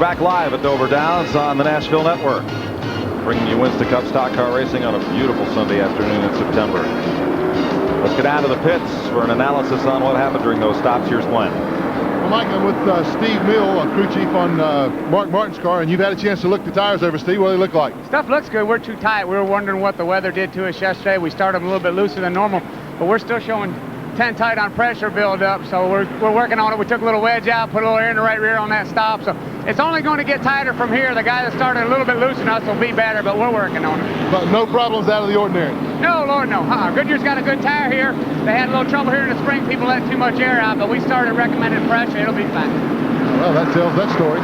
back live at Dover Downs on the Nashville Network, bringing you Winston Cup stock car racing on a beautiful Sunday afternoon in September. Let's get down to the pits for an analysis on what happened during those stops. Here's Glenn. Well, Mike, I'm with Steve Mill, crew chief on Mark Martin's car, and you've had a chance to look the tires over, Steve. What do they look like? Stuff looks good. We're too tight. We were wondering what the weather did to us yesterday. We started them a little bit looser than normal, but we're still showing 10 tight on pressure build up, so we're working on it. We took a little wedge out, put a little air in the right rear on that stop, so it's only going to get tighter from here. The guy that started a little bit loose than us will be better, but we're working on it. But no problems out of the ordinary? No, Lord, no. Goodyear's got a good tire here. They had a little trouble here in the spring. People let too much air out, but we started recommended pressure. It'll be fine. Well, that tells that story.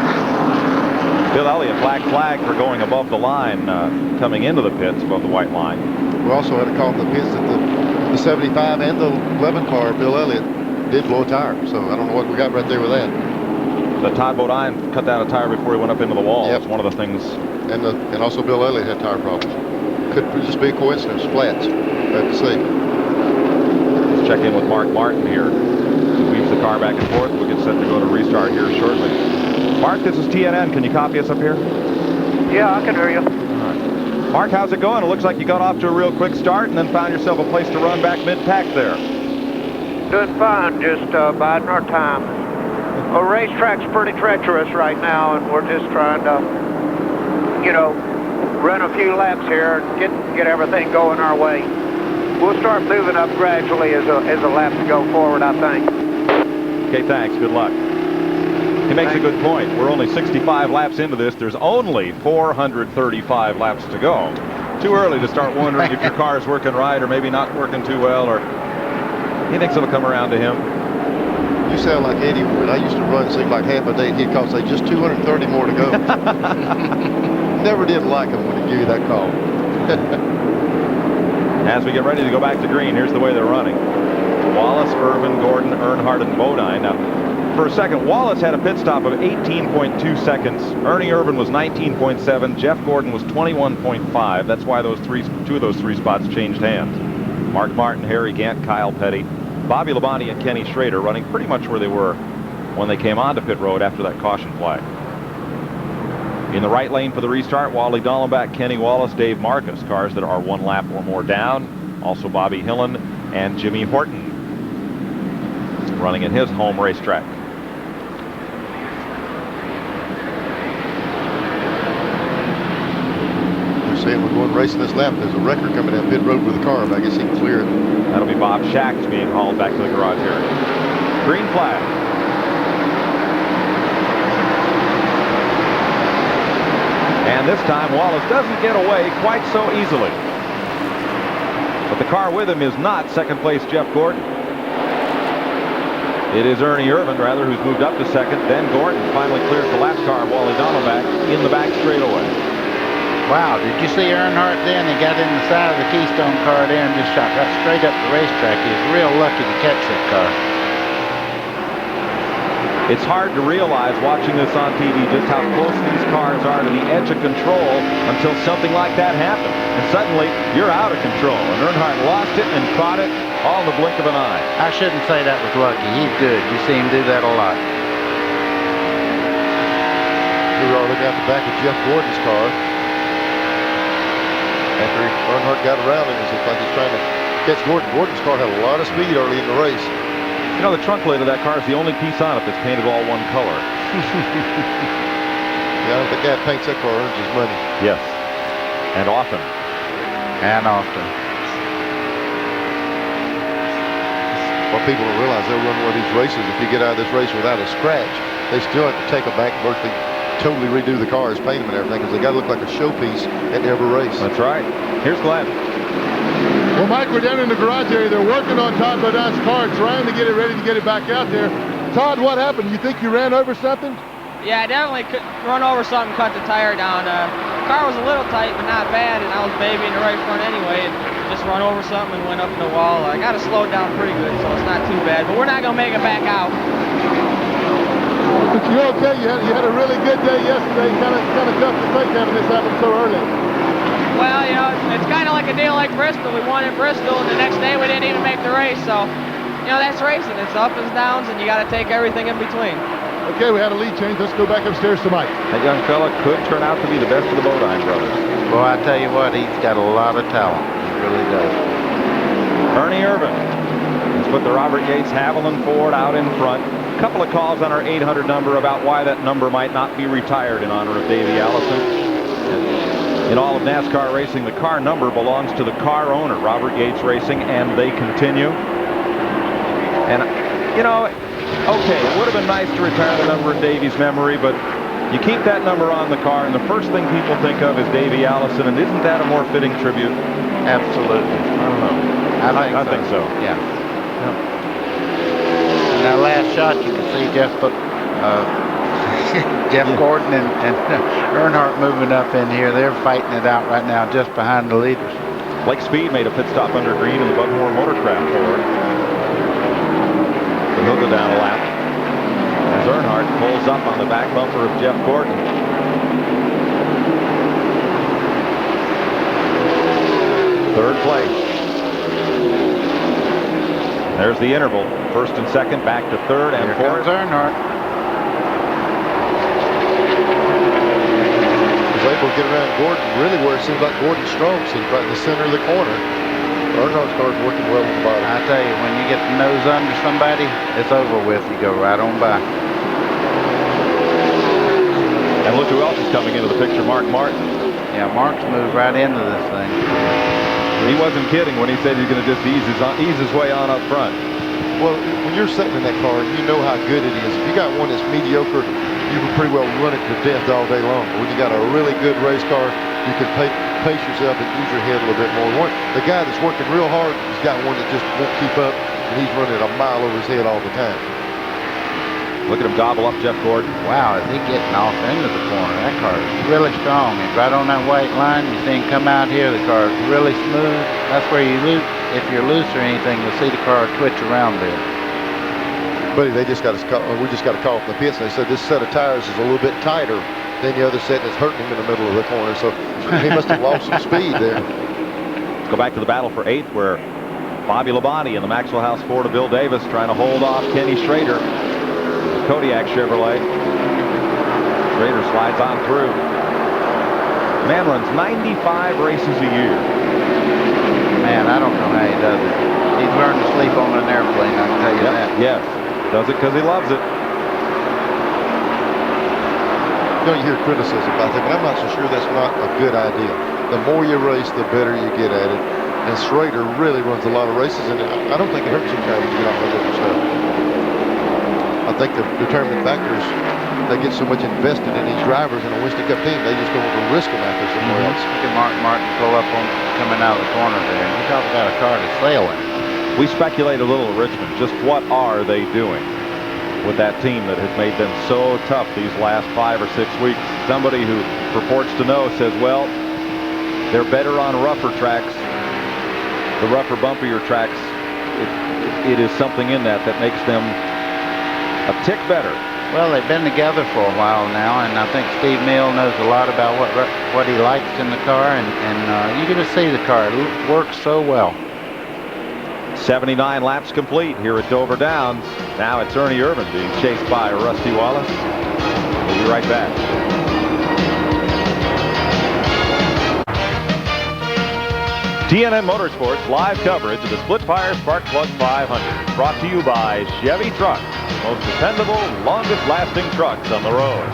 Bill Elliott, black flag for going above the line, coming into the pits above the white line. We also had a call in the pits that the 75 and the 11 car, Bill Elliott, did blow a tire. So I don't know what we got right there with that. The Todd Bodine cut down a tire before he went up into the wall. Yep. That's one of the things. And also Bill Elliott had tire problems. Could just be a coincidence. Flats. Let's see. Let's check in with Mark Martin here. He weaves the car back and forth. We'll get set to go to restart here shortly. Mark, this is TNN. Can you copy us up here? Yeah, I can hear you. All right. Mark, how's it going? It looks like you got off to a real quick start and then found yourself a place to run back mid-pack there. Doing fine, just biding our time. The racetrack's pretty treacherous right now, and we're just trying to, run a few laps here and get everything going our way. We'll start moving up gradually as the laps go forward, I think. Okay, thanks. Good luck. He makes a good point. We're only 65 laps into this. There's only 435 laps to go. Too early to start wondering if your car is working right or maybe not working too well, or he thinks it'll come around to him. You sound like Eddie. When I used to run, seemed like half a day, he'd call, say, just 230 more to go. Never did like him when he gave you that call. As we get ready to go back to green, here's the way they're running. Wallace, Irvan, Gordon, Earnhardt, and Bodine. Now, for a second, Wallace had a pit stop of 18.2 seconds. Ernie Irvan was 19.7. Jeff Gordon was 21.5. That's why two of those three spots changed hands. Mark Martin, Harry Gant, Kyle Petty, Bobby Labonte, and Kenny Schrader running pretty much where they were when they came onto pit road after that caution flag. In the right lane for the restart, Wally Dallenbach, Kenny Wallace, Dave Marcus, cars that are one lap or more down. Also Bobby Hillen and Jimmy Horton running at his home racetrack. They're saying we're going racing this lap. There's a wrecker coming down pit road with a car, but I guess he can clear it. That'll be Bob Shack's being hauled back to the garage area. Green flag. And this time Wallace doesn't get away quite so easily. But the car with him is not second place Jeff Gordon. It is Ernie Irvan, rather, who's moved up to second. Then Gordon finally clears the lap car of Wally Dallenbach in the back straightaway. Wow, did you see Earnhardt then? He got in the side of the Keystone car there and just shot right straight up the racetrack. He was real lucky to catch that car. It's hard to realize watching this on TV just how close these cars are to the edge of control until something like that happens. And suddenly, you're out of control. And Earnhardt lost it and caught it all in the blink of an eye. I shouldn't say that was lucky. He's good. You see him do that a lot. We were looking at the back of Jeff Gordon's car. After Earnhardt got around him, it looked like he's trying to catch Gordon. Gordon's car had a lot of speed early in the race. You know, the trunk lid of that car is the only piece on it that's painted all one color. Yeah, the guy that paints that car earns his money. Yes. And often. And often. What people don't realize, they'll run one of these races. If you get out of this race without a scratch, they still have to take them back and virtually totally redo the cars, paint them and everything, because they got to look like a showpiece at every race. That's right. Here's Glenn. Well, Mike, we're down in the garage area. They're working on Todd Bodine's car, trying to get it ready to get it back out there. Todd, what happened? You think you ran over something? Yeah, I definitely could run over something, cut the tire down. Car was a little tight, but not bad, and I was babying the right front anyway, and just run over something and went up in the wall. I got to slow it down pretty good, so it's not too bad, but we're not going to make it back out. But you're okay. You had a really good day yesterday. Kind of tough to take having this happen so early. Well, you know, it's kind of like a deal like Bristol. We won at Bristol, and the next day we didn't even make the race. So, you know, that's racing. It's ups and downs, and you got to take everything in between. Okay, we had a lead change. Let's go back upstairs to Mike. That young fella could turn out to be the best of the Bodine brothers. Well, I tell you what, he's got a lot of talent. He really does. Ernie Irvan has put the Robert Yates Haviland Ford out in front. A couple of calls on our 800 number about why that number might not be retired in honor of Davey Allison. And in all of NASCAR racing, the car number belongs to the car owner, Robert Yates Racing, and they continue. And, you know, okay, it would have been nice to retire the number in Davey's memory, but you keep that number on the car, and the first thing people think of is Davey Allison, and isn't that a more fitting tribute? Absolutely. I don't know. I think so. Yeah. In that last shot, you can see Jeff Gordon and Earnhardt moving up in here. They're fighting it out right now just behind the leaders. Blake Speed made a pit stop under green in the Buckmore Motorcraft Ford. So he'll go down a lap as Earnhardt pulls up on the back bumper of Jeff Gordon. Third place. There's the interval. First and second, back to third and fourth. Here comes Earnhardt. He's able to get around Gordon, really where it seems like Gordon's strong suit, right in the center of the corner. Earnhardt's car's working well on the bottom. I tell you, when you get the nose under somebody, it's over with. You go right on by. And look who else is coming into the picture, Mark Martin. Yeah, Mark's moved right into this thing. He wasn't kidding when he said he's going to just ease his way on up front. Well, when you're sitting in that car, you know how good it is. If you got one that's mediocre, you can pretty well run it to death all day long. When you got a really good race car, you can pace yourself and use your head a little bit more. The guy that's working real hard, he's got one that just won't keep up, and he's running a mile over his head all the time. Look at him gobble up Jeff Gordon. Wow, is he getting off into the corner? That car is really strong. He's right on that white line. You see him come out here. The car is really smooth. That's where you lose. If you're loose or anything, you'll see the car twitch around there. Buddy, we just got to call from the pits, and they said this set of tires is a little bit tighter than the other set, and it's hurting him in the middle of the corner. So he must have lost some speed there. Let's go back to the battle for eighth, where Bobby Labonte in the Maxwell House Ford of Bill Davis trying to hold off Kenny Schrader. Kodiak Chevrolet. Schrader slides on through. Man runs 95 races a year. Man, I don't know how he does it. He's learned to sleep on an airplane, I can tell you that. Yes, does it because he loves it. You know, you hear criticism about that, but I'm not so sure that's not a good idea. The more you race, the better you get at it. And Schrader really runs a lot of races, and I don't think it hurts him trying to get off of different stuff. I think the determining factor is they get so much invested in these drivers in a Winston Cup team, they just don't want to risk them out there somewhere else. Look at Mark Martin pull up on coming out of the corner there. You talk about a car that's sailing. We speculate a little at Richmond. Just what are they doing with that team that has made them so tough these last 5 or 6 weeks? Somebody who purports to know says, well, they're better on rougher tracks. The rougher, bumpier tracks, it is something in that makes them a tick better. Well, they've been together for a while now, and I think Steve Neal knows a lot about what he likes in the car, and you get to see the car. It works so well. 79 laps complete here at Dover Downs. Now it's Ernie Irvan being chased by Rusty Wallace. We'll be right back. TNN Motorsports live coverage of the Splitfire Spark Plug 500 brought to you by Chevy Trucks, the most dependable, longest-lasting trucks on the road.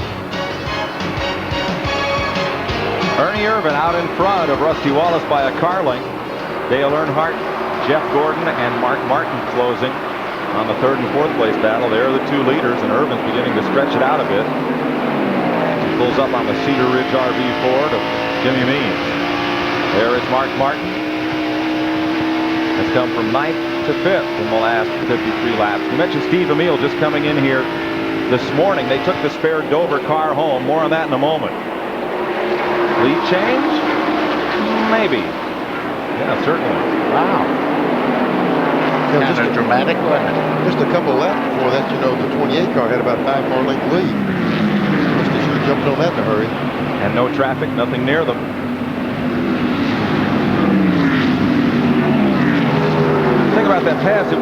Ernie Irvan out in front of Rusty Wallace by a car length. Dale Earnhardt, Jeff Gordon, and Mark Martin closing on the third and fourth place battle. There are the two leaders, and Irvan's beginning to stretch it out a bit. He pulls up on the Cedar Ridge RV Ford of Jimmy Means. There is Mark Martin. Has come from 9th to 5th in the last 53 laps. You mentioned Steve Emile just coming in here this morning. They took the spare Dover car home. More on that in a moment. Lead change? Maybe. Yeah, certainly. Wow. Just Kind of dramatic, wasn't it? Just a couple of laps before that, you know, the 28 car had about a 5 car length lead. Must have should have jumped on that in a hurry. And no traffic, nothing near them. Think about that pass. It was